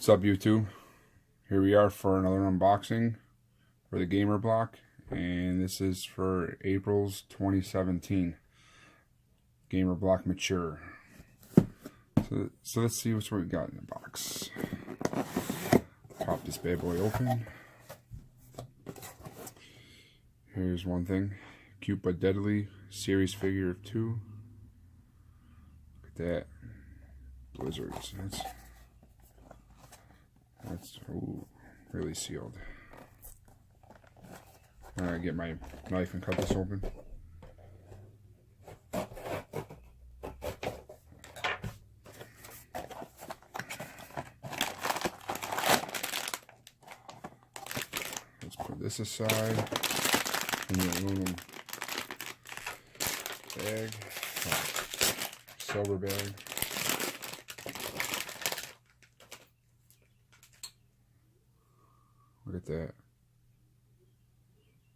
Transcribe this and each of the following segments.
What's up, YouTube? Here we are for another unboxing for the Gamer Block, and this is for April's 2017 Gamer Block Mature. So let's see what we got in the box. Pop this bad boy open. Here's one thing: Cute but Deadly series figure of 2. Look at that, Blizzards. That's ooh, really sealed. I'm gonna get my knife and cut this open. Let's put this aside in the aluminum bag, silver bag. Look at that.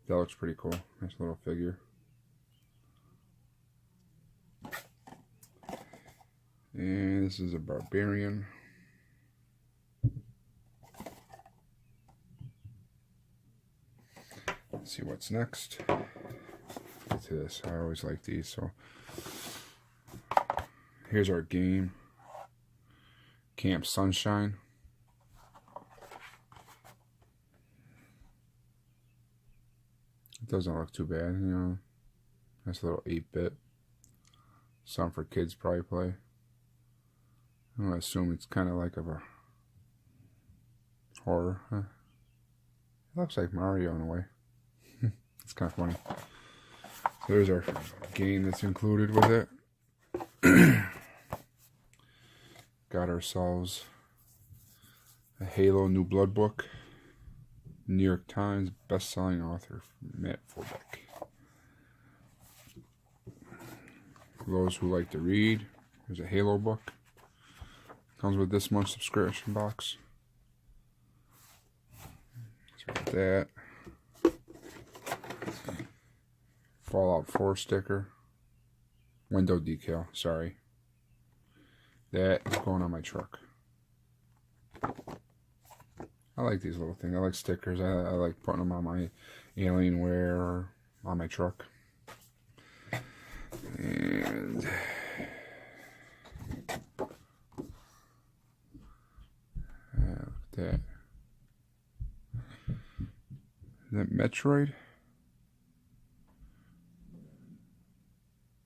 That looks pretty cool. Nice little figure. And this is a Barbarian. Let's see what's next. Get to this. I always like these. So here's our game. Camp Sunshine. It doesn't look too bad, you know. Nice little 8-bit. Something for kids probably play. I'm gonna assume it's kind of like a horror. Huh? It looks like Mario in a way. It's kind of funny. So there's our game that's included with it. Got ourselves a Halo New Blood book. New York Times best-selling author Matt Forbeck. For those who like to read, there's a Halo book. Comes with this month's subscription box. So got that. Fallout 4 sticker. Window decal, sorry. That is going on my truck. I like these little things. I like stickers. I like putting them on my Alienware or on my truck. And look at that. Is that Metroid?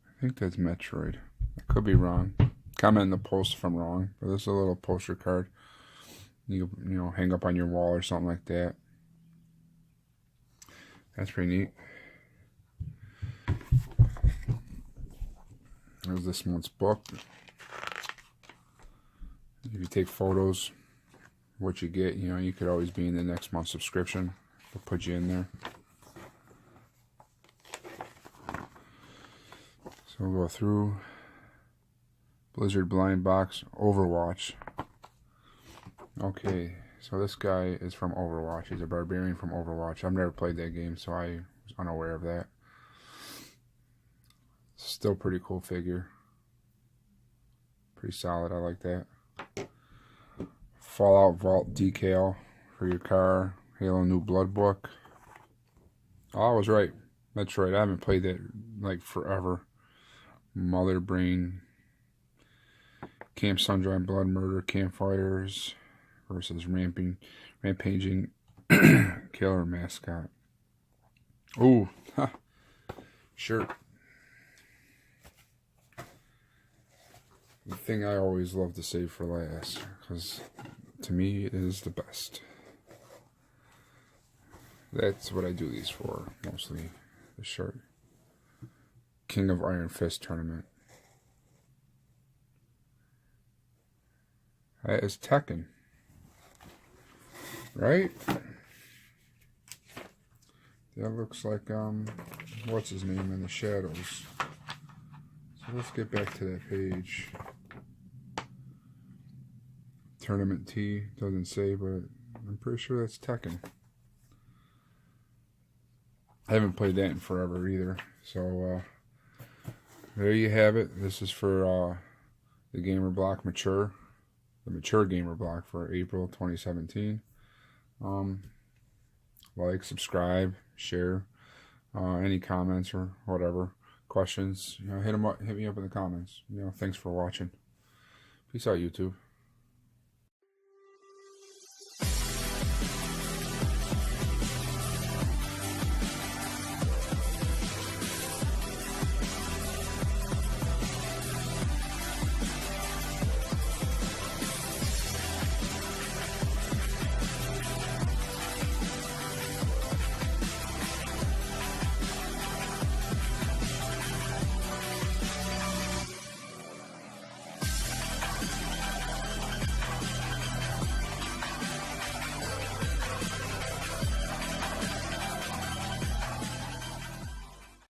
I think that's Metroid. I could be wrong. Comment in the post if I'm wrong. But this is a little poster card. You know, hang up on your wall or something like that. That's pretty neat. There's this month's book. If you take photos, what you get, you know, you could always be in the next month's subscription. They'll put you in there. So we'll go through Blizzard Blind Box, Overwatch. Okay, so this guy is from Overwatch. He's a Barbarian from Overwatch. I've never played that game, so I was unaware of that. Still pretty cool figure. Pretty solid, I like that. Fallout Vault decal for your car. Halo New Blood book. Oh, I was right. Metroid. I haven't played that like forever. Mother Brain. Camp Sunshine Blood Murder Campfires versus Rampaging Killer Mascot. Ooh, shirt. The thing I always love to save for last, because to me it is the best. That's what I do these for, mostly. The shirt. King of Iron Fist tournament. That is Tekken. Right? That looks like, what's his name in the shadows. So let's get back to that page. Tournament T, doesn't say, but I'm pretty sure that's Tekken. I haven't played that in forever either. So, there you have it. This is for the Gamer Block Mature. the mature gamer block for April 2017. Like, subscribe, share, any comments or whatever questions. Hit me up in the comments. Thanks for watching. Peace out, YouTube.